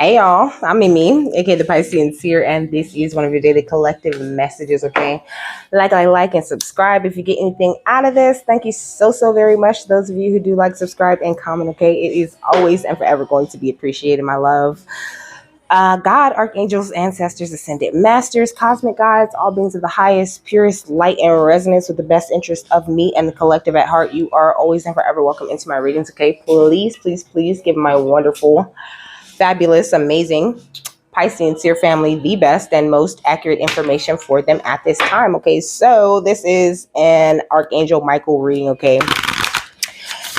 Hey y'all, I'm Mimi, aka the Piscean Seer, and this is one of your daily collective messages, okay? Like, and subscribe if you get anything out of this. Thank you so very much. Those of you who do like, subscribe, and comment, okay? It is always and forever going to be appreciated, my love. God, archangels, ancestors, ascended masters, cosmic guides, all beings of the highest, purest light and resonance with the best interest of me and the collective at heart. You are always and forever welcome into my readings, okay? Please give my wonderful, fabulous, amazing Piscean Seer family the best and most accurate information for them at this time. Okay, so this is an Archangel Michael reading. Okay,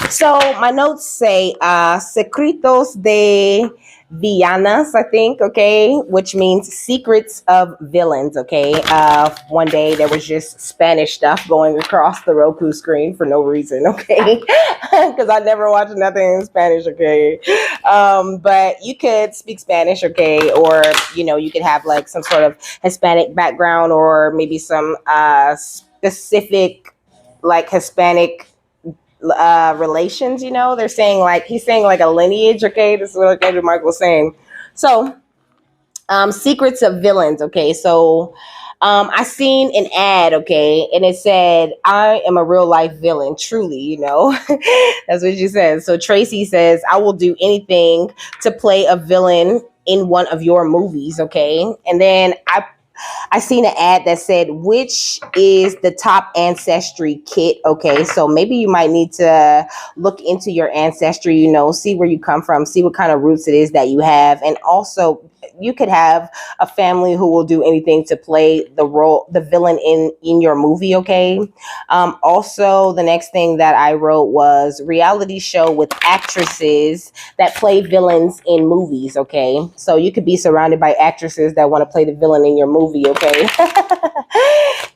so my notes say secretos de villanas, I think, okay, which means secrets of villains, okay. One day there was just Spanish stuff going across the Roku screen for no reason, okay, because I never watched nothing in Spanish, okay. But you could speak Spanish, okay, or, you know, you could have like some sort of Hispanic background or maybe some specific like Hispanic relations. You know, they're saying like he's saying like a lineage. Okay, this is what Archangel Michael was saying. So secrets of villains. Okay, so I seen an ad, okay, and it said, I am a real life villain, truly, you know. That's what she says. So Tracy says, I will do anything to play a villain in one of your movies, okay. And then I seen an ad that said, which is the top ancestry kit? Okay, so maybe you might need to look into your ancestry, you know, see where you come from, see what kind of roots it is that you have. And also, you could have a family who will do anything to play the villain in your movie, okay? Also, the next thing that I wrote was reality show with actresses that play villains in movies, okay? So you could be surrounded by actresses that want to play the villain in your movie, okay?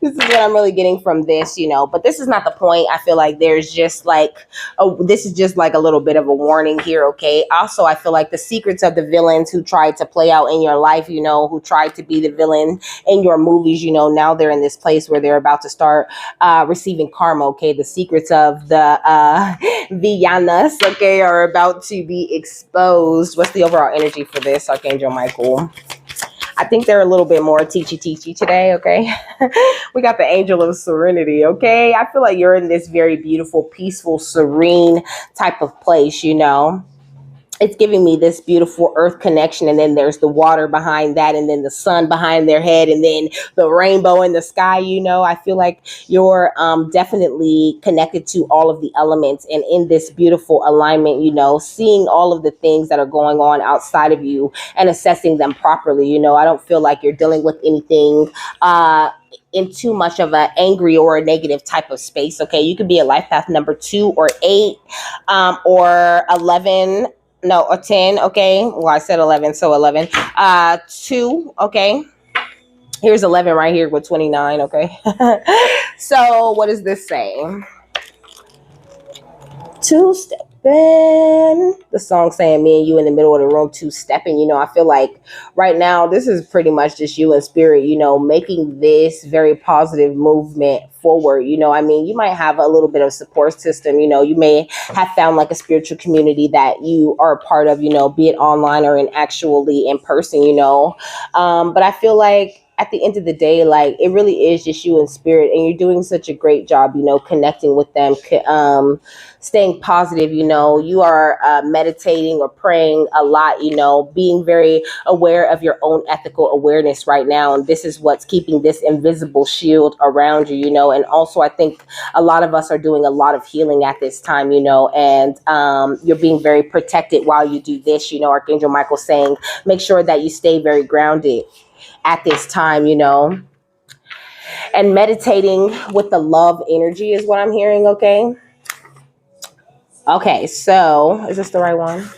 This is what I'm really getting from this, you know, but this is not the point. I feel like there's just like, this is just like a little bit of a warning here, okay? Also, I feel like the secrets of the villains who tried to play out in your life, you know, who tried to be the villain in your movies, you know, now they're in this place where they're about to start receiving karma, okay? The secrets of the villanas, okay, are about to be exposed. What's the overall energy for this, Archangel Michael? I think they're a little bit more teachy today, okay? We got the angel of serenity, okay? I feel like you're in this very beautiful, peaceful, serene type of place, you know? It's giving me this beautiful earth connection, and then there's the water behind that, and then the sun behind their head, and then the rainbow in the sky. You know, I feel like you're definitely connected to all of the elements and in this beautiful alignment, you know, seeing all of the things that are going on outside of you and assessing them properly. You know, I don't feel like you're dealing with anything in too much of an angry or a negative type of space. Okay, you could be a life path number 2 or 8 or 11. No, a 10, okay. Well, I said 11, so 11. 2, okay. Here's 11 right here with 29, okay. So what does this say? Two-stepping. The song saying me and you in the middle of the room, two-stepping. You know, I feel like right now this is pretty much just you and spirit, you know, making this very positive movement forward. You know, I mean, you might have a little bit of support system. You know, you may have found like a spiritual community that you are a part of, you know, be it online or actually in person, you know. But I feel like at the end of the day, like it really is just you and spirit, and you're doing such a great job, you know, connecting with them, staying positive. You know, you are meditating or praying a lot, you know, being very aware of your own ethical awareness right now. And this is what's keeping this invisible shield around you, you know. And also, I think a lot of us are doing a lot of healing at this time, you know, and you're being very protected while you do this, you know. Archangel Michael saying, make sure that you stay very grounded at this time, you know, and meditating with the love energy is what I'm hearing, okay? Okay, so is this the right one?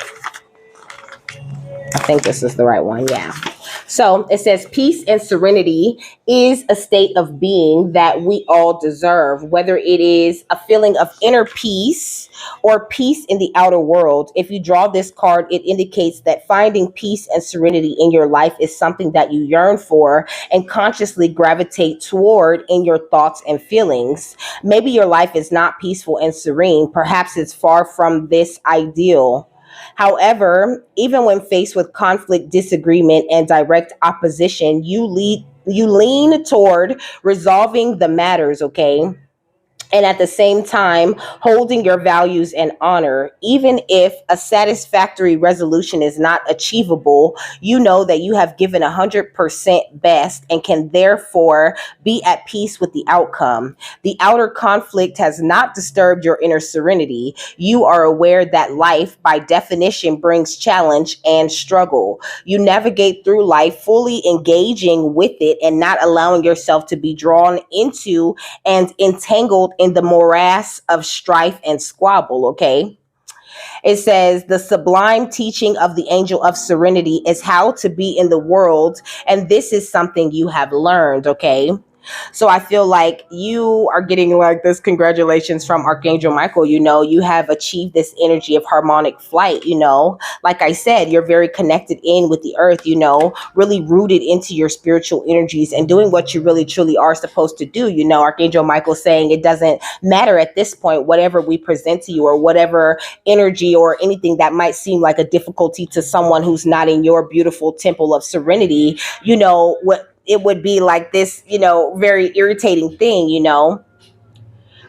I think this is the right one, yeah. So it says peace and serenity is a state of being that we all deserve, whether it is a feeling of inner peace or peace in the outer world. If you draw this card, it indicates that finding peace and serenity in your life is something that you yearn for and consciously gravitate toward in your thoughts and feelings. Maybe your life is not peaceful and serene. Perhaps it's far from this ideal. However, even when faced with conflict, disagreement, and direct opposition, you lean toward resolving the matters, okay? And at the same time holding your values and honor. Even if a satisfactory resolution is not achievable, you know that you have given 100% best and can therefore be at peace with the outcome. The outer conflict has not disturbed your inner serenity. You are aware that life by definition brings challenge and struggle. You navigate through life fully engaging with it and not allowing yourself to be drawn into and entangled in the morass of strife and squabble, okay? It says the sublime teaching of the angel of serenity is how to be in the world, and this is something you have learned, okay? So I feel like you are getting like this congratulations from Archangel Michael. You know, you have achieved this energy of harmonic flight. You know, like I said, you're very connected in with the earth, you know, really rooted into your spiritual energies and doing what you really truly are supposed to do. You know, Archangel Michael saying it doesn't matter at this point, whatever we present to you or whatever energy or anything that might seem like a difficulty to someone who's not in your beautiful temple of serenity, you know, what it would be like this, you know, very irritating thing, you know.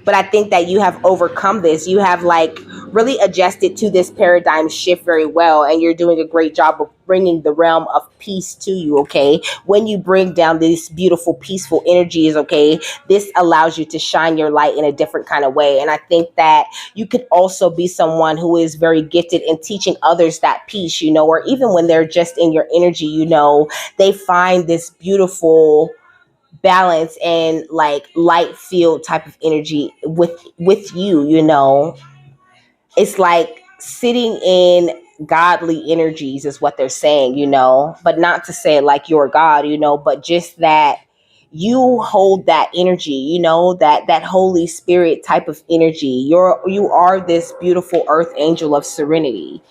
But I think that you have overcome this. You have like really adjusted to this paradigm shift very well. And you're doing a great job of bringing the realm of peace to you. Okay. When you bring down these beautiful, peaceful energies, okay, this allows you to shine your light in a different kind of way. And I think that you could also be someone who is very gifted in teaching others that peace, you know, or even when they're just in your energy, you know, they find this beautiful balance and like light field type of energy with you, you know. It's like sitting in godly energies is what they're saying, you know, but not to say like you're God, you know, but just that you hold that energy, you know, that Holy Spirit type of energy. You are this beautiful earth angel of serenity.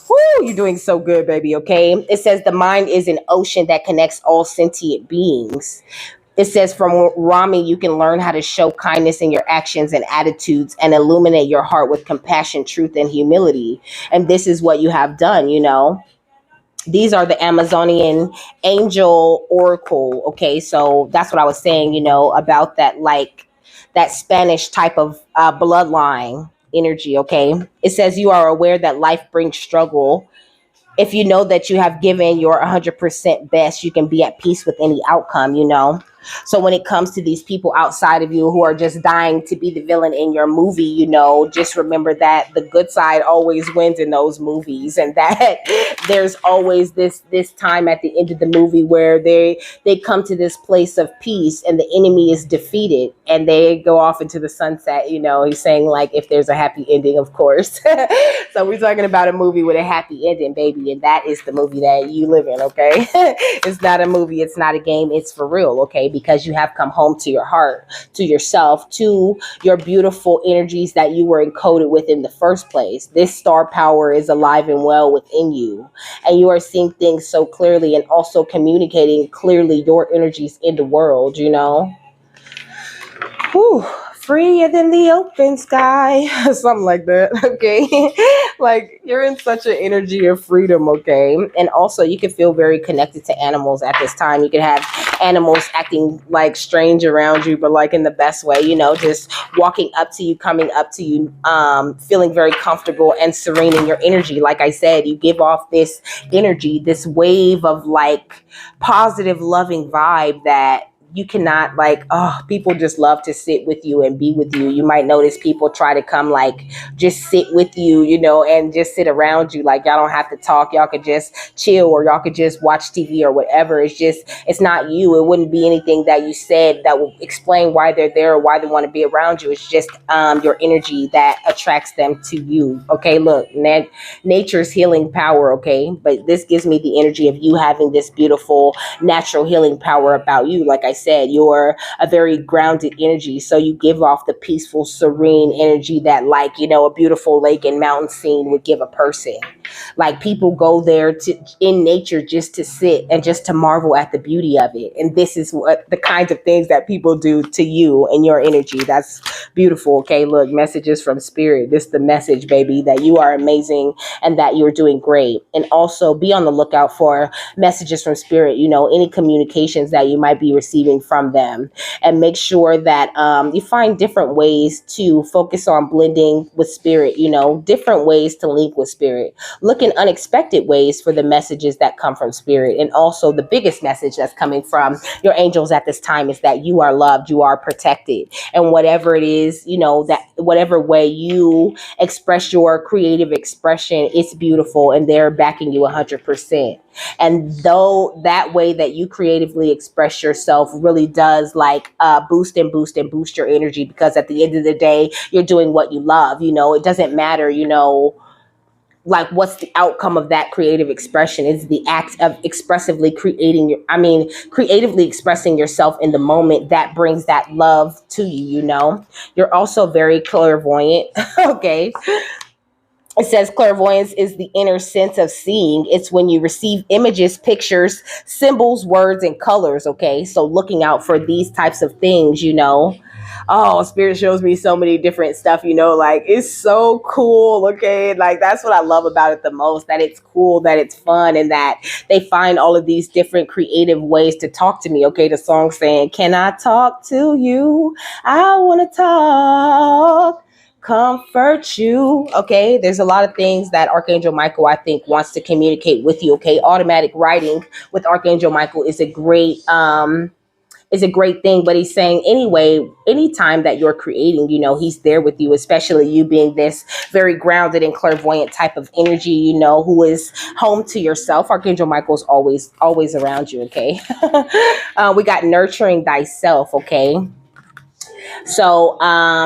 Woo, you're doing so good, baby. Okay. It says the mind is an ocean that connects all sentient beings. It says from Rami, you can learn how to show kindness in your actions and attitudes and illuminate your heart with compassion, truth, and humility. And this is what you have done, you know. These are the Amazonian angel oracle. Okay, so that's what I was saying, you know, about that, like that Spanish type of bloodline energy. Okay, it says you are aware that life brings struggle. If you know that you have given your 100% best, you can be at peace with any outcome, you know. So when it comes to these people outside of you who are just dying to be the villain in your movie, you know, just remember that the good side always wins in those movies, and that there's always this time at the end of the movie where they come to this place of peace and the enemy is defeated and they go off into the sunset. You know, he's saying like if there's a happy ending, of course. So we're talking about a movie with a happy ending, baby, and that is the movie that you live in. Okay. It's not a movie, it's not a game, it's for real. Okay, because you have come home to your heart, to yourself, to your beautiful energies that you were encoded with in the first place. This star power is alive and well within you, and you are seeing things so clearly and also communicating clearly your energies in the world, you know. Whew, freer than the open sky, something like that. Okay, like you're in such an energy of freedom. Okay, and also you can feel very connected to animals at this time. You can have animals acting like strange around you, but like in the best way. You know, just walking up to you, coming up to you, feeling very comfortable and serene in your energy. Like I said, you give off this energy, this wave of like positive, loving vibe that you cannot like, oh, people just love to sit with you and be with you. You might notice people try to come like just sit with you, you know, and just sit around you. Like y'all don't have to talk. Y'all could just chill or y'all could just watch TV or whatever. It's just, it's not you. It wouldn't be anything that you said that will explain why they're there or why they want to be around you. It's just your energy that attracts them to you. Okay, look, nature's healing power. Okay, but this gives me the energy of you having this beautiful natural healing power about you. Like I said, you're a very grounded energy. So you give off the peaceful, serene energy that, like, a beautiful lake and mountain scene would give a person. Like, people go there to in nature just to sit and just to marvel at the beauty of it. And this is what the kinds of things that people do to you and your energy. That's beautiful. Okay, look, messages from spirit. This is the message, baby, that you are amazing and that you're doing great. And also be on the lookout for messages from spirit, any communications that you might be receiving from them. And make sure that you find different ways to focus on blending with spirit, different ways to link with spirit. Look in unexpected ways for the messages that come from spirit. And also the biggest message that's coming from your angels at this time is that you are loved, you are protected. And whatever it is, that whatever way you express your creative expression, it's beautiful and they're backing you 100%. And though that way that you creatively express yourself really does boost your energy, because at the end of the day, you're doing what you love. It doesn't matter, like what's the outcome of that creative expression. Is the act of creatively expressing yourself in the moment that brings that love to you. You're also very clairvoyant. Okay. It says clairvoyance is the inner sense of seeing. It's when you receive images, pictures, symbols, words, and colors. Okay. So looking out for these types of things. Oh, spirit shows me so many different stuff, like it's so cool. Okay. Like that's what I love about it the most, that it's cool, that it's fun, and that they find all of these different creative ways to talk to me. Okay. The song saying, can I talk to you? I want to talk. Comfort you. Okay, there's a lot of things that Archangel Michael, I think, wants to communicate with you. Okay, automatic writing with Archangel Michael is a great thing. But he's saying anyway, anytime that you're creating, he's there with you, especially you being this very grounded and clairvoyant type of energy, who is home to yourself. Archangel Michael's always around you. Okay. We got nurturing thyself. Okay. So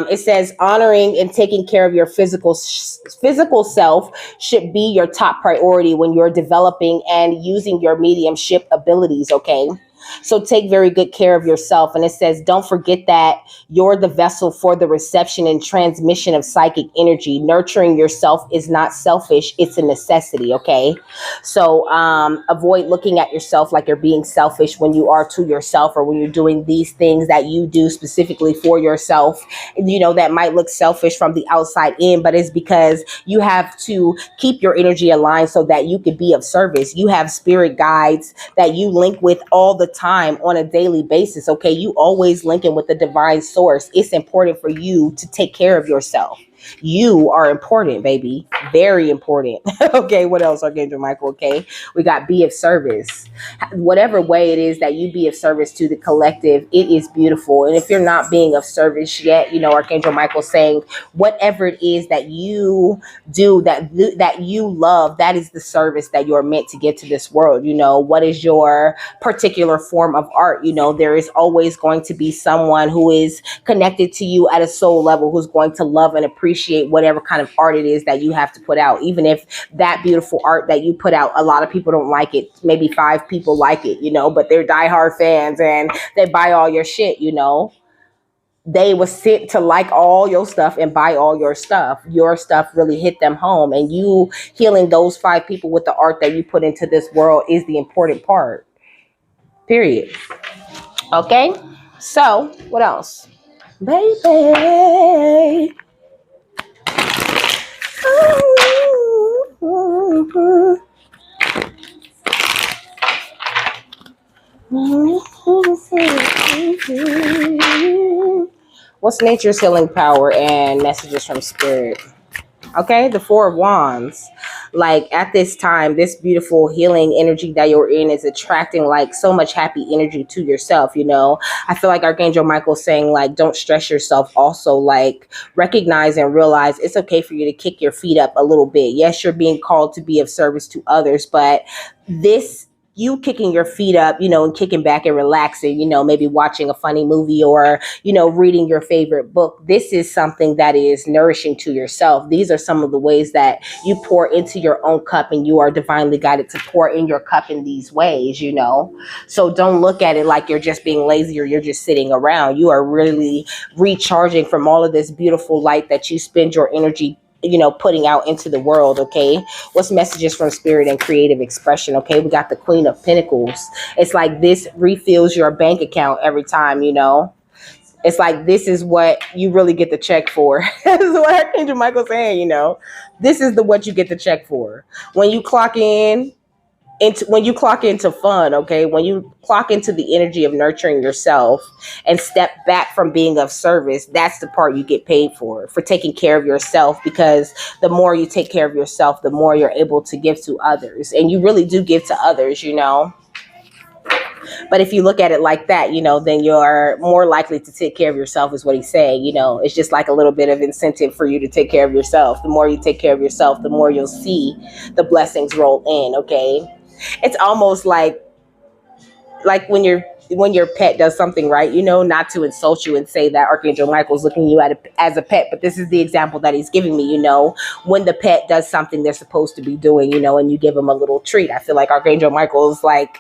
it says honoring and taking care of your physical self should be your top priority when you're developing and using your mediumship abilities. Okay. So take very good care of yourself. And it says, don't forget that you're the vessel for the reception and transmission of psychic energy. Nurturing yourself is not selfish. It's a necessity. Okay. So avoid looking at yourself like you're being selfish when you are to yourself, or when you're doing these things that you do specifically for yourself. That might look selfish from the outside in, but it's because you have to keep your energy aligned so that you can be of service. You have spirit guides that you link with all the time on a daily basis. Okay. You always linking with the divine source. It's important for you to take care of yourself. You are important, baby. Very important. Okay. What else, Archangel Michael? Okay. We got be of service. Whatever way it is that you be of service to the collective, it is beautiful. And if you're not being of service yet, Archangel Michael saying whatever it is that you do, that you love, that is the service that you're meant to get to this world. What is your particular form of art? There is always going to be someone who is connected to you at a soul level, who's going to love and appreciate whatever kind of art it is that you have to put out. Even if that beautiful art that you put out, a lot of people don't like it. Maybe 5 people like it, but they're diehard fans and they buy all your shit. They were sent to like all your stuff and buy all your stuff. Your stuff really hit them home, and you healing those 5 people with the art that you put into this world is the important part. Period. Okay. So what else? Baby. What's nature's healing power and messages from spirit? Okay, the 4 of Wands. Like at this time, this beautiful healing energy that you're in is attracting like so much happy energy to yourself. I feel like Archangel Michael saying like, don't stress yourself. Also, like recognize and realize it's okay for you to kick your feet up a little bit. Yes, you're being called to be of service to others, but this you kicking your feet up, and kicking back and relaxing, maybe watching a funny movie or, reading your favorite book. This is something that is nourishing to yourself. These are some of the ways that you pour into your own cup, and you are divinely guided to pour in your cup in these ways. So don't look at it like you're just being lazy or you're just sitting around. You are really recharging from all of this beautiful light that you spend your energy putting out into the world. Okay, what's messages from spirit and creative expression? Okay, we got the Queen of Pentacles. It's like this refills your bank account every time. It's like this is what you really get the check for. This is what Archangel Michael saying. This is what you get the check for when you clock in. When you clock into fun, okay, when you clock into the energy of nurturing yourself and step back from being of service, that's the part you get paid for taking care of yourself, because the more you take care of yourself, the more you're able to give to others, and you really do give to others. But if you look at it like that, then you're more likely to take care of yourself, is what he's saying. It's just like a little bit of incentive for you to take care of yourself. The more you take care of yourself, the more you'll see the blessings roll in, okay? It's almost like when your pet does something right, not to insult you and say that Archangel Michael's looking you at as a pet, but this is the example that he's giving me. When the pet does something they're supposed to be doing, and you give them a little treat. I feel like Archangel Michael is like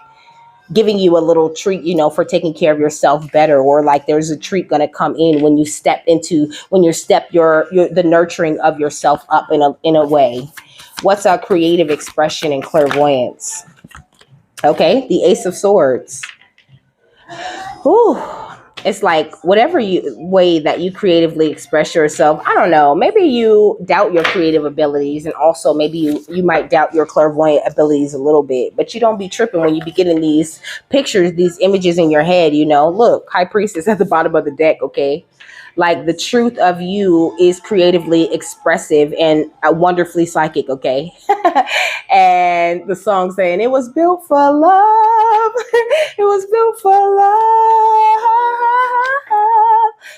giving you a little treat, for taking care of yourself better, or like there's a treat going to come in when you step your the nurturing of yourself up in a way. What's our creative expression and clairvoyance? Okay, the Ace of Swords. Whew. It's like whatever way that you creatively express yourself. I don't know. Maybe you doubt your creative abilities, and also maybe you might doubt your clairvoyant abilities a little bit. But you don't be tripping when you be getting these pictures, these images in your head. Look, High Priestess at the bottom of the deck. Okay. Like the truth of you is creatively expressive and wonderfully psychic, okay? And the song saying it was built for love. It was built for love.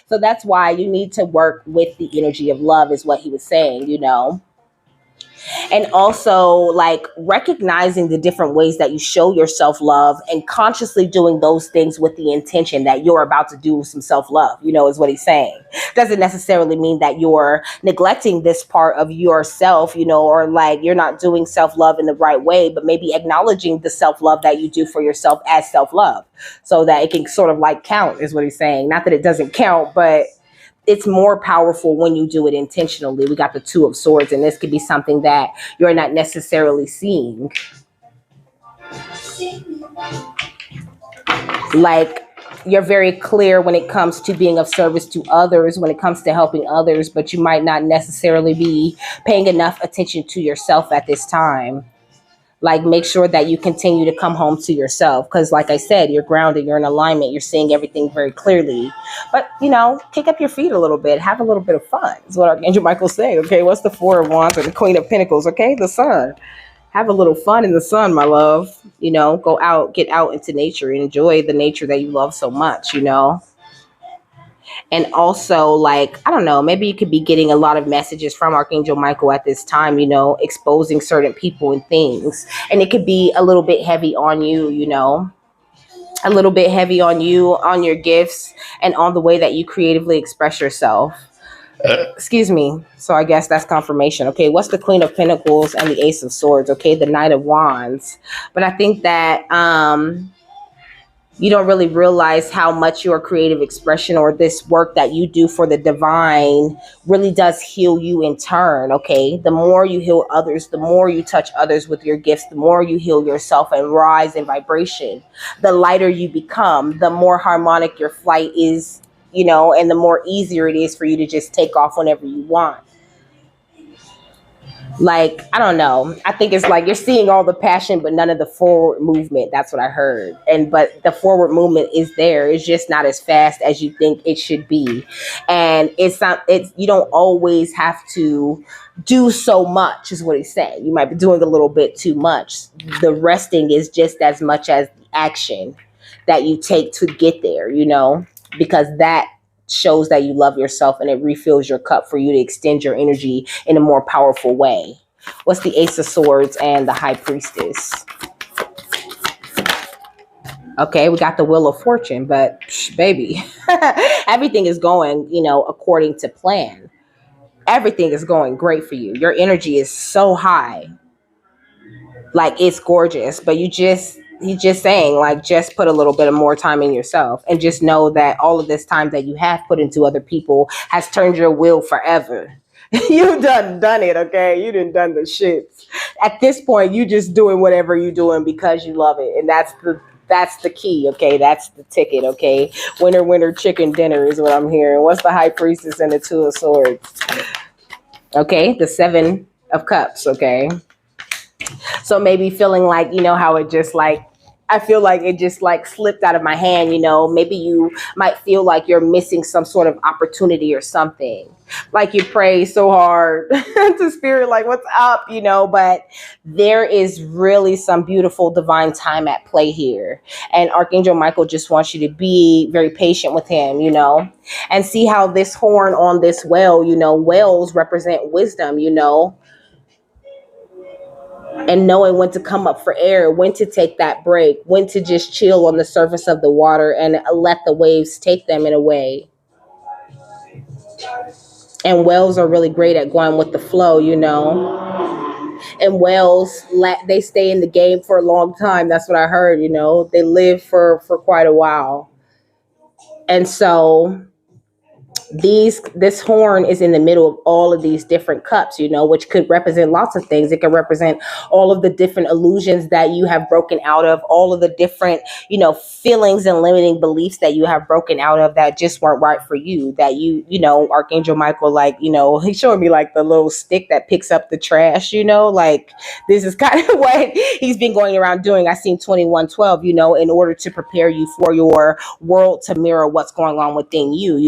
So that's why you need to work with the energy of love, is what he was saying. And also like recognizing the different ways that you show your self-love and consciously doing those things with the intention that you're about to do some self-love, is what he's saying. Doesn't necessarily mean that you're neglecting this part of yourself, or like you're not doing self-love in the right way, but maybe acknowledging the self-love that you do for yourself as self-love, so that it can sort of like count, is what he's saying. Not that it doesn't count, but it's more powerful when you do it intentionally. We got the Two of Swords, and this could be something that you're not necessarily seeing. Like you're very clear when it comes to being of service to others, when it comes to helping others, but you might not necessarily be paying enough attention to yourself at this time. Like make sure that you continue to come home to yourself, because like I said, you're grounded, you're in alignment, you're seeing everything very clearly. But kick up your feet a little bit, have a little bit of fun, is what Archangel Michael's saying. Okay, what's the Four of Wands or the Queen of Pentacles? Okay, the Sun. Have a little fun in the sun, my love. Go out, get out into nature and enjoy the nature that you love so much. And also, like, I don't know, maybe you could be getting a lot of messages from Archangel Michael at this time, exposing certain people and things. And it could be a little bit heavy on you, a little bit heavy on you, on your gifts, and on the way that you creatively express yourself. Excuse me. So I guess that's confirmation. Okay, what's the Queen of Pentacles and the Ace of Swords? Okay, the Knight of Wands. But I think that you don't really realize how much your creative expression or this work that you do for the divine really does heal you in turn, okay? The more you heal others, the more you touch others with your gifts, the more you heal yourself and rise in vibration. The lighter you become, the more harmonic your flight is, and the more easier it is for you to just take off whenever you want. Like, I don't know. I think it's like you're seeing all the passion, but none of the forward movement. That's what I heard. But the forward movement is there. It's just not as fast as you think it should be. And you don't always have to do so much, is what he's saying. You might be doing a little bit too much. The resting is just as much as the action that you take to get there, because that shows that you love yourself and it refills your cup for you to extend your energy in a more powerful way. What's the Ace of Swords and the High Priestess? Okay, we got the Wheel of Fortune, but baby, everything is going, according to plan. Everything is going great for you. Your energy is so high. Like it's gorgeous, but he's just saying like just put a little bit of more time in yourself and just know that all of this time that you have put into other people has turned your wheel forever. You done it, okay? You done the shits. At this point, you just doing whatever you doing because you love it. And that's the key, okay? That's the ticket, okay? Winner, winner, chicken dinner is what I'm hearing. What's the High Priestess and the Two of Swords? Okay, the Seven of Cups, okay? So maybe feeling like, how it just like, I feel like it just like slipped out of my hand, maybe you might feel like you're missing some sort of opportunity or something. Like you pray so hard to spirit, like what's up, but there is really some beautiful divine time at play here. And Archangel Michael just wants you to be very patient with him, and see how this horn on this whale, whales represent wisdom, and knowing when to come up for air, when to take that break, when to just chill on the surface of the water and let the waves take them in a way. And whales are really great at going with the flow, And whales, they stay in the game for a long time. That's what I heard, They live for quite a while. And so this horn is in the middle of all of these different cups, which could represent lots of things. It could represent all of the different illusions that you have broken out of, all of the different, feelings and limiting beliefs that you have broken out of that just weren't right for you. That Archangel Michael, like, he's showing me like the little stick that picks up the trash, like this is kind of what he's been going around doing. I seen 2112, in order to prepare you for your world to mirror what's going on within you,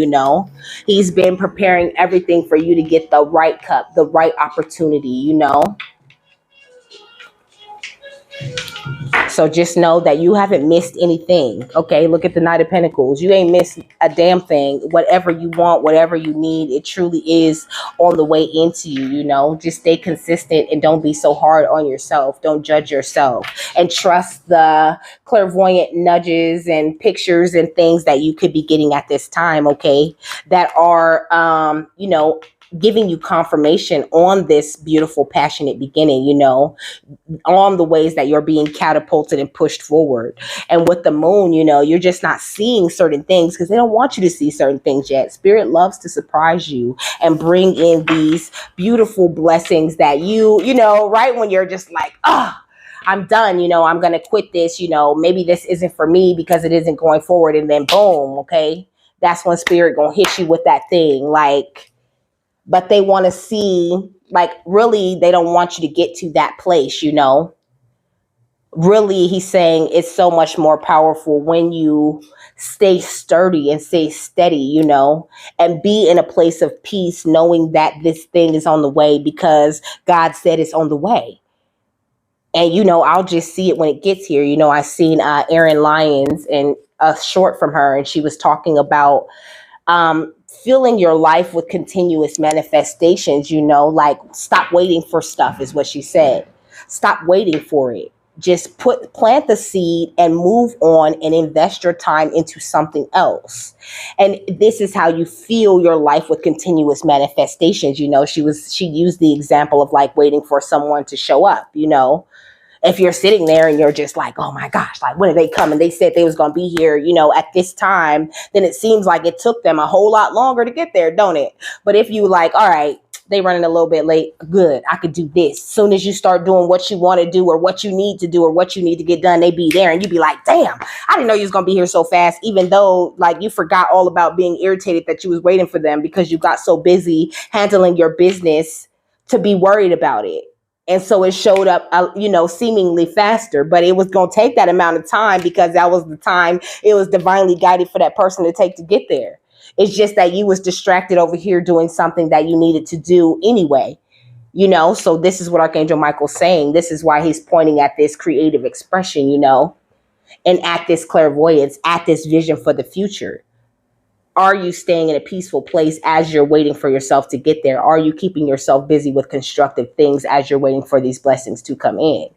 He's been preparing everything for you to get the right cup, the right opportunity, So just know that you haven't missed anything. Okay, look at the Knight of Pentacles. You ain't missed a damn thing. Whatever you want, whatever you need, it truly is on the way into you, Just stay consistent and don't be so hard on yourself. Don't judge yourself and trust the clairvoyant nudges and pictures and things that you could be getting at this time, okay? That are, giving you confirmation on this beautiful, passionate beginning, on the ways that you're being catapulted and pushed forward. And with the moon, you're just not seeing certain things because they don't want you to see certain things yet. Spirit loves to surprise you and bring in these beautiful blessings that right when you're just like, I'm done, I'm going to quit this, maybe this isn't for me because it isn't going forward. And then boom, okay, that's when spirit going to hit you with that thing. But they want to see, really, they don't want you to get to that place, Really, he's saying it's so much more powerful when you stay sturdy and stay steady, and be in a place of peace, knowing that this thing is on the way because God said it's on the way. And, I'll just see it when it gets here. I seen Erin Lyons and a short from her, and she was talking about filling your life with continuous manifestations, like stop waiting for stuff is what she said. Stop waiting for it. Just plant the seed and move on and invest your time into something else. And this is how you feel your life with continuous manifestations. She used the example of like waiting for someone to show up, If you're sitting there and you're just like, oh my gosh, like when did they come? And they said they was going to be here, at this time, then it seems like it took them a whole lot longer to get there, don't it? But if you like, all right, they running a little bit late, good, I could do this. As soon as you start doing what you want to do or what you need to do or what you need to get done, they be there. And you be like, damn, I didn't know you was going to be here so fast, even though like you forgot all about being irritated that you was waiting for them because you got so busy handling your business to be worried about it. And so it showed up, seemingly faster, but it was going to take that amount of time because that was the time it was divinely guided for that person to take to get there. It's just that you was distracted over here doing something that you needed to do anyway, So this is what Archangel Michael's saying. This is why he's pointing at this creative expression, and at this clairvoyance, at this vision for the future. Are you staying in a peaceful place as you're waiting for yourself to get there? Are you keeping yourself busy with constructive things as you're waiting for these blessings to come in?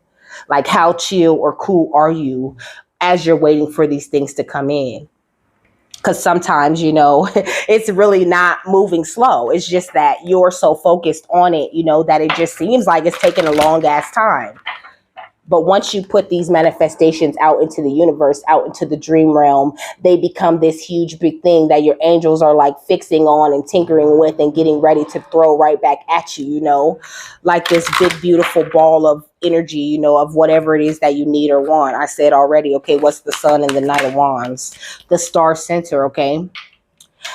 Like how chill or cool are you as you're waiting for these things to come in. Because sometimes, it's really not moving slow. It's just that you're so focused on it, that it just seems like it's taking a long ass time. But once you put these manifestations out into the universe, out into the dream realm, they become this huge big thing that your angels are like fixing on and tinkering with and getting ready to throw right back at you, like this big, beautiful ball of energy, of whatever it is that you need or want. I said already, okay, what's the sun and the Knight of Wands? The star center, okay?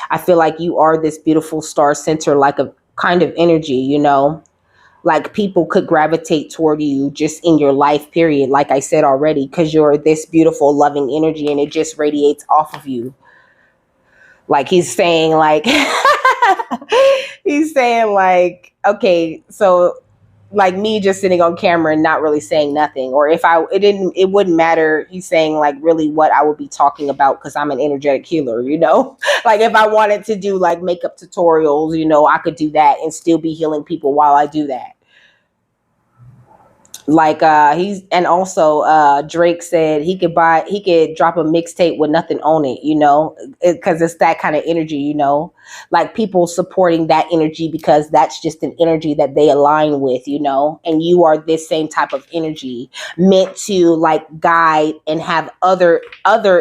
I feel like you are this beautiful star center, like a kind of energy, like people could gravitate toward you just in your life period, like I said already, because you're this beautiful loving energy and it just radiates off of you. Like he's saying like he's saying like, okay, so like me just sitting on camera and not really saying nothing, or if it wouldn't matter. He's saying like really what I would be talking about, because I'm an energetic healer, like if I wanted to do like makeup tutorials, I could do that and still be healing people while I do that. Like and also Drake said he could drop a mixtape with nothing on it, because it's that kind of energy, like people supporting that energy because that's just an energy that they align with, and you are this same type of energy meant to like guide and have other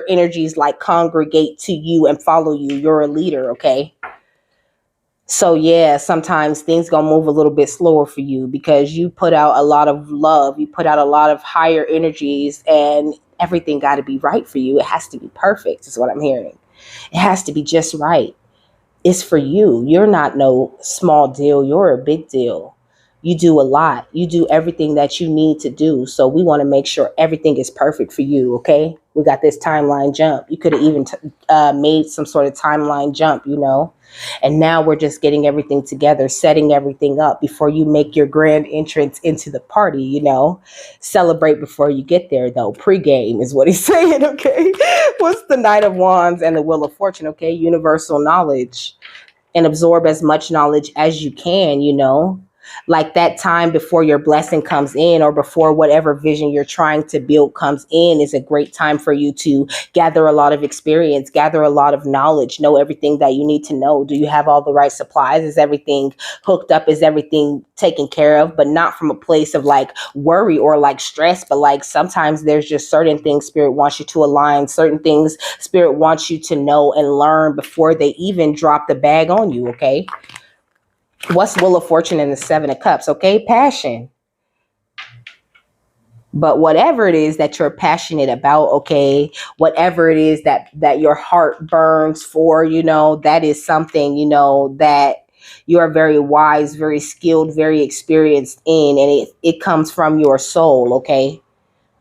energies like congregate to you and follow you. You're a leader, okay? So yeah, sometimes things gonna move a little bit slower for you because you put out a lot of love, you put out a lot of higher energies, and everything got to be right for you. It has to be perfect, is what I'm hearing. It has to be just right. It's for you. You're not no small deal. You're a big deal. You do a lot. You do everything that you need to do. So we want to make sure everything is perfect for you, okay? We got this timeline jump. You could have even made some sort of timeline jump, And now we're just getting everything together, setting everything up before you make your grand entrance into the party, Celebrate before you get there, though. Pre-game is what he's saying, okay? What's the Knight of Wands and the Wheel of Fortune, okay? Universal knowledge. And absorb as much knowledge as you can, like that time before your blessing comes in, or before whatever vision you're trying to build comes in, is a great time for you to gather a lot of experience, gather a lot of knowledge, know everything that you need to know. Do you have all the right supplies? Is everything hooked up? Is everything taken care of? But not from a place of like worry or like stress, but like sometimes there's just certain things Spirit wants you to align, certain things Spirit wants you to know and learn before they even drop the bag on you, okay? What's Wheel of Fortune and the Seven of Cups? Okay, passion. But whatever it is that you're passionate about, okay, whatever it is that your heart burns for, that is something, that you are very wise, very skilled, very experienced in, and it comes from your soul, okay?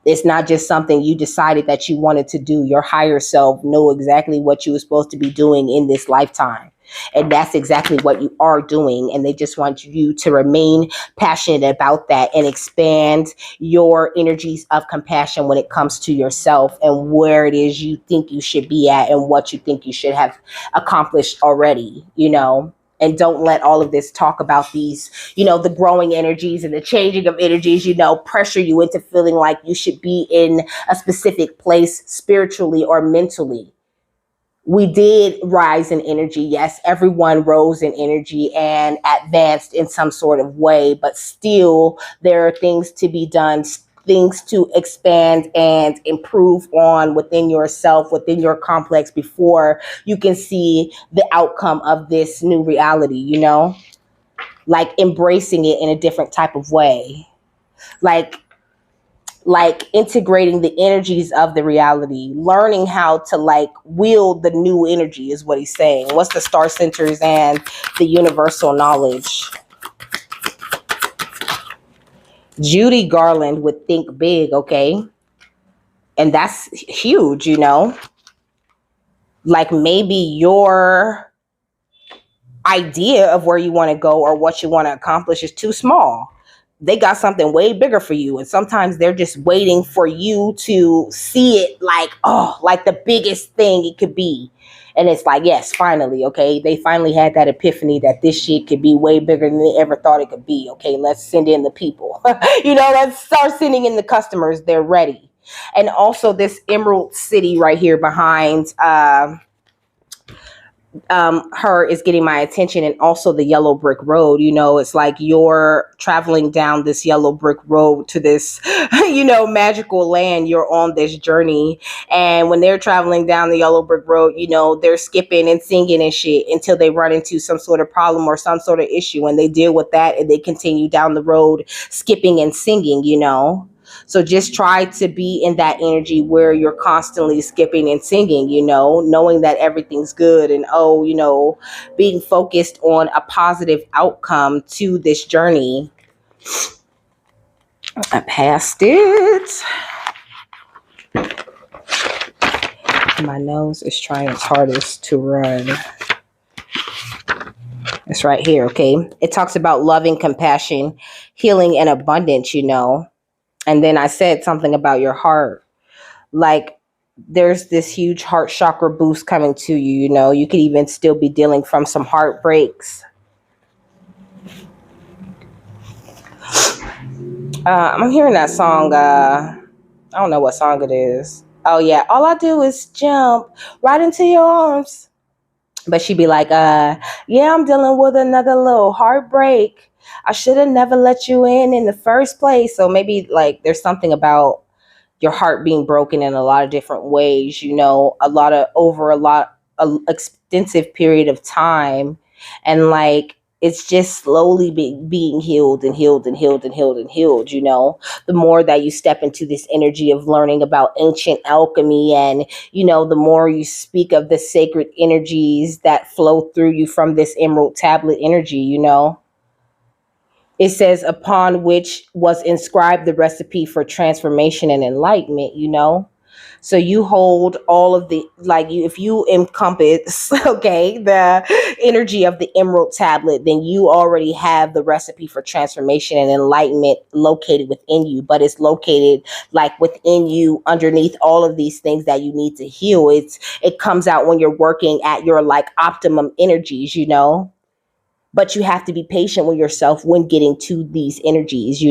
It's not just something you decided that you wanted to do. Your higher self know exactly what you were supposed to be doing in this lifetime. And that's exactly what you are doing. And they just want you to remain passionate about that and expand your energies of compassion when it comes to yourself and where it is you think you should be at and what you think you should have accomplished already, And don't let all of this talk about these, the growing energies and the changing of energies, pressure you into feeling like you should be in a specific place spiritually or mentally. We did rise in energy. Yes, everyone rose in energy and advanced in some sort of way, but still there are things to be done, things to expand and improve on within yourself, within your complex, before you can see the outcome of this new reality, like embracing it in a different type of way, like integrating the energies of the reality, learning how to like wield the new energy is what he's saying. What's the star centers and the universal knowledge? Judy Garland would think big, okay? And that's huge, Like maybe your idea of where you want to go or what you want to accomplish is too small. They got something way bigger for you. And sometimes they're just waiting for you to see it like, like the biggest thing it could be. And it's like, yes, finally, okay, they finally had that epiphany that this shit could be way bigger than they ever thought it could be. Okay, let's send in the people. Let's start sending in the customers. They're ready. And also this Emerald City right here behind her is getting my attention, and also the yellow brick road. It's like you're traveling down this yellow brick road to this magical land. You're on this journey, and when they're traveling down the yellow brick road, they're skipping and singing and shit until they run into some sort of problem or some sort of issue, and they deal with that and they continue down the road skipping and singing. So just try to be in that energy where you're constantly skipping and singing, knowing that everything's good, and being focused on a positive outcome to this journey. I passed it. My nose is trying its hardest to run. It's right here, okay? It talks about loving, compassion, healing, and abundance. And then I said something about your heart. Like, there's this huge heart chakra boost coming to you. You could even still be dealing from some heartbreaks. I'm hearing that song. I don't know what song it is. Oh yeah, all I do is jump right into your arms. But she'd be like, yeah, I'm dealing with another little heartbreak. I should have never let you in the first place. So maybe like there's something about your heart being broken in a lot of different ways, a extensive period of time. And like, it's just slowly being healed and healed and healed and healed and healed. The more that you step into this energy of learning about ancient alchemy, and, the more you speak of the sacred energies that flow through you from this emerald tablet energy. It says, upon which was inscribed the recipe for transformation and enlightenment. So you hold all of the, like, if you encompass, okay, the energy of the emerald tablet, then you already have the recipe for transformation and enlightenment located within you. But it's located like within you, underneath all of these things that you need to heal. It comes out when you're working at your like optimum energies. But you have to be patient with yourself when getting to these energies.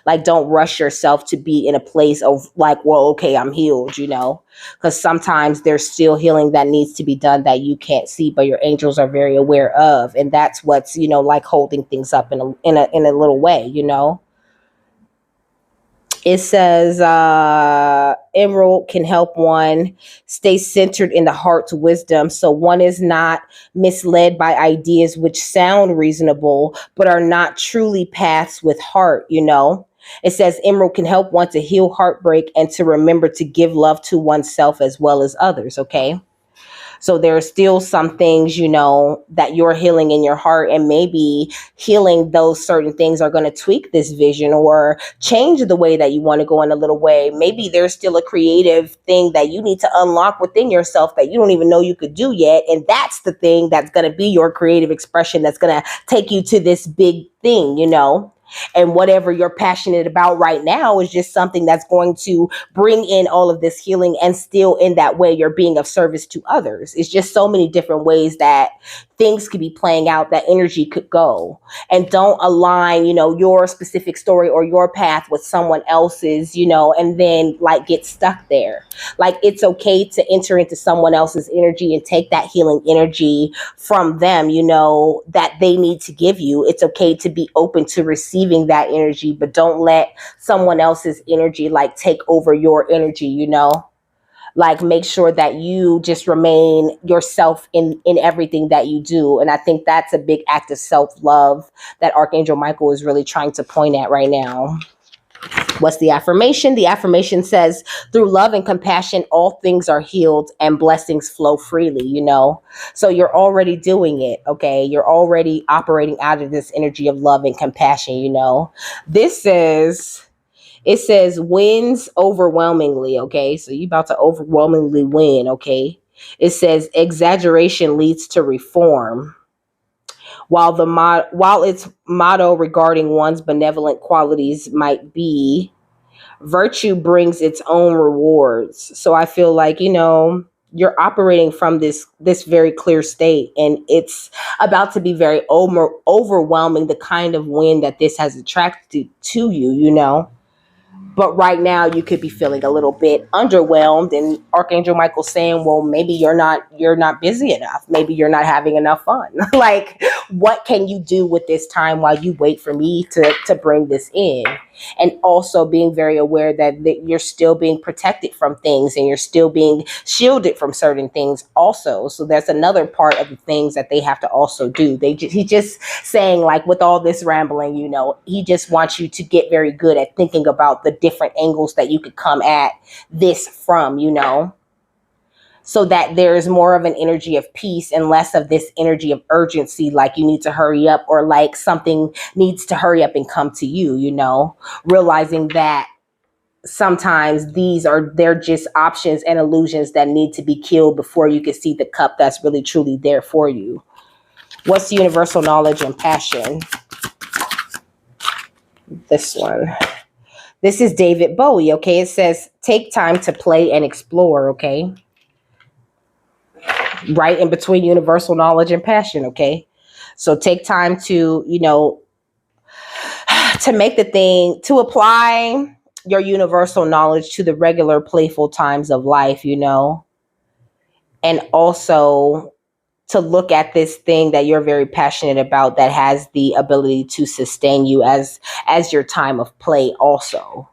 Like, don't rush yourself to be in a place of like, well, okay, I'm healed, because sometimes there's still healing that needs to be done that you can't see, but your angels are very aware of. And that's what's, like holding things up in a little way. It says emerald can help one stay centered in the heart's wisdom, so one is not misled by ideas which sound reasonable but are not truly paths with heart. It says emerald can help one to heal heartbreak and to remember to give love to oneself as well as others. Okay. So there are still some things, that you're healing in your heart, and maybe healing those certain things are going to tweak this vision or change the way that you want to go in a little way. Maybe there's still a creative thing that you need to unlock within yourself that you don't even know you could do yet. And that's the thing that's going to be your creative expression that's going to take you to this big thing. And whatever you're passionate about right now is just something that's going to bring in all of this healing, and still in that way you're being of service to others. It's just so many different ways that things could be playing out, that energy could go. And don't align, your specific story or your path with someone else's, and then like get stuck there. Like, it's okay to enter into someone else's energy and take that healing energy from them, that they need to give you. It's okay to be open to receiving that energy, but don't let someone else's energy like take over your energy. Like, make sure that you just remain yourself in everything that you do. And I think that's a big act of self-love that Archangel Michael is really trying to point at right now. What's the affirmation? The affirmation says, through love and compassion, all things are healed and blessings flow freely. So you're already doing it. Okay. You're already operating out of this energy of love and compassion. This says, it says wins overwhelmingly. Okay. So you're about to overwhelmingly win. Okay. It says exaggeration leads to reform. While its motto regarding one's benevolent qualities might be, virtue brings its own rewards. So I feel like, you're operating from this very clear state, and it's about to be very overwhelming, the kind of win that this has attracted to you. But right now you could be feeling a little bit underwhelmed, and Archangel Michael saying, well, maybe you're not busy enough, maybe you're not having enough fun. Like, what can you do with this time while you wait for me to bring this in? And also being very aware that you're still being protected from things, and you're still being shielded from certain things also. So that's another part of the things that they have to also do. He just saying, like, with all this rambling, he just wants you to get very good at thinking about the different angles that you could come at this from, so that there's more of an energy of peace and less of this energy of urgency, like you need to hurry up, or like something needs to hurry up and come to you, realizing that sometimes they're just options and illusions that need to be killed before you can see the cup that's really truly there for you. What's universal knowledge and passion? This one. This is David Bowie, okay? It says, take time to play and explore, okay? Right in between universal knowledge and passion, okay? So take time to, to make the thing, to apply your universal knowledge to the regular playful times of life, and also to look at this thing that you're very passionate about that has the ability to sustain you as your time of play also.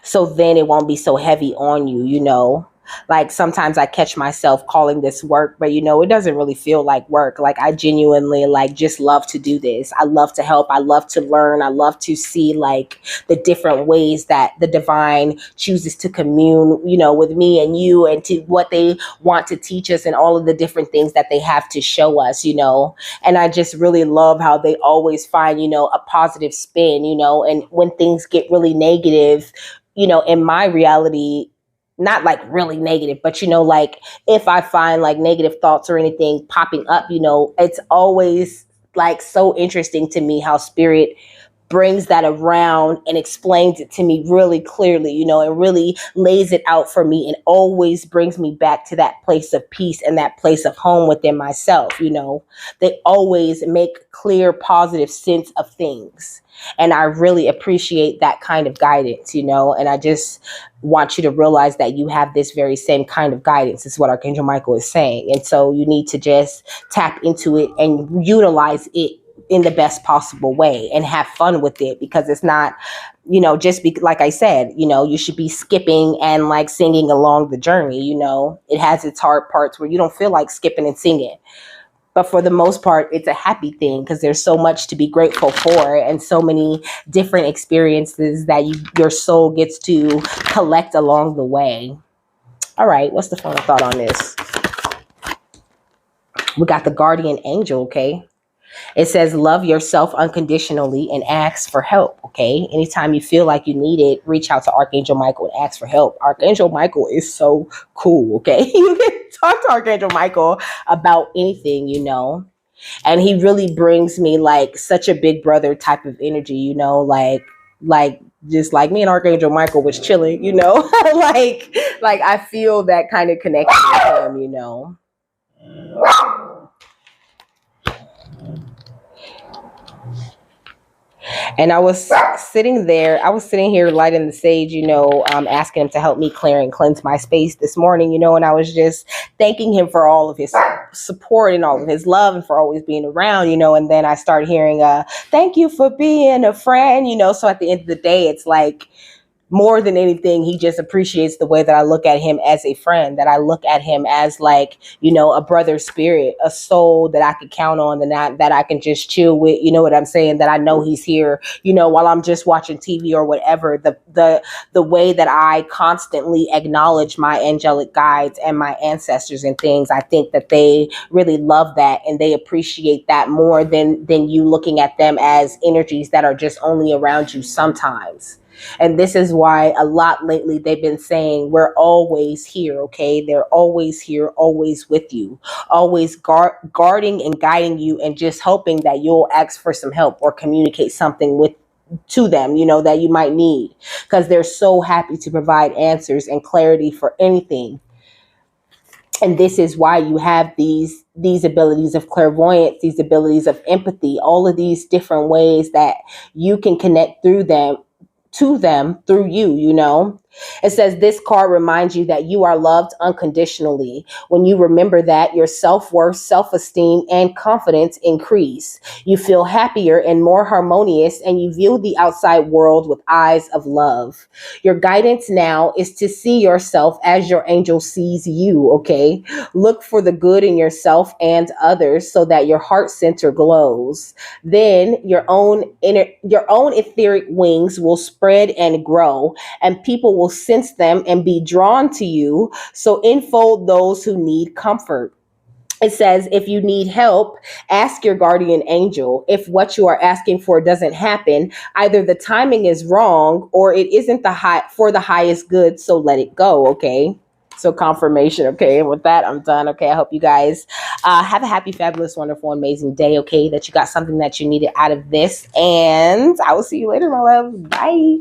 So then it won't be so heavy on you, Like, sometimes I catch myself calling this work, but it doesn't really feel like work. Like, I genuinely just love to do this. I love to help. I love to learn. I love to see like the different ways that the divine chooses to commune, with me and you, and to what they want to teach us, and all of the different things that they have to show us, And I just really love how they always find, a positive spin, and when things get really negative, in my reality, not like really negative, but like if I find like negative thoughts or anything popping up, it's always like so interesting to me how spirit brings that around and explains it to me really clearly, and really lays it out for me, and always brings me back to that place of peace and that place of home within myself. They always make clear, positive sense of things. And I really appreciate that kind of guidance, and I just want you to realize that you have this very same kind of guidance, is what Archangel Michael is saying. And so you need to just tap into it and utilize it in the best possible way and have fun with it, because it's not, like I said, you should be skipping and like singing along the journey. It has its hard parts where you don't feel like skipping and singing. But for the most part, it's a happy thing, because there's so much to be grateful for, and so many different experiences that your soul gets to collect along the way. All right, what's the final thought on this? We got the guardian angel, okay? It says, love yourself unconditionally and ask for help, okay? Anytime you feel like you need it, reach out to Archangel Michael and ask for help. Archangel Michael is so cool, okay? You can talk to Archangel Michael about anything, And he really brings me like such a big brother type of energy, like just like me and Archangel Michael was chilling, like I feel that kind of connection with him, And I was sitting here lighting the sage, asking him to help me clear and cleanse my space this morning, and I was just thanking him for all of his support and all of his love, and for always being around, and then I started hearing, thank you for being a friend, so at the end of the day, it's like, more than anything, he just appreciates the way that I look at him as a friend, that I look at him as like, a brother spirit, a soul that I could count on, and that I can just chill with, you know what I'm saying? That I know he's here, while I'm just watching TV or whatever. The way that I constantly acknowledge my angelic guides and my ancestors and things, I think that they really love that, and they appreciate that more than you looking at them as energies that are just only around you sometimes. And this is why a lot lately they've been saying, we're always here, okay? They're always here, always with you, always guarding and guiding you, and just hoping that you'll ask for some help or communicate something to them, that you might need, because they're so happy to provide answers and clarity for anything. And this is why you have these abilities of clairvoyance, these abilities of empathy, all of these different ways that you can connect through them to them through you, you know. It says this card reminds you that you are loved unconditionally. When you remember that, your self-worth, self-esteem, and confidence increase. You feel happier and more harmonious, and you view the outside world with eyes of love. Your guidance now is to see yourself as your angel sees you, okay? Look for the good in yourself and others so that your heart center glows. Then your own etheric wings will spread and grow, and people will sense them and be drawn to you. So enfold those who need comfort. It says, if you need help, ask your guardian angel. If what you are asking for doesn't happen, either the timing is wrong or it isn't for the highest good. So let it go. Okay. So confirmation. Okay. And with that, I'm done. Okay. I hope you guys have a happy, fabulous, wonderful, amazing day. Okay. That you got something that you needed out of this. And I will see you later, my love. Bye.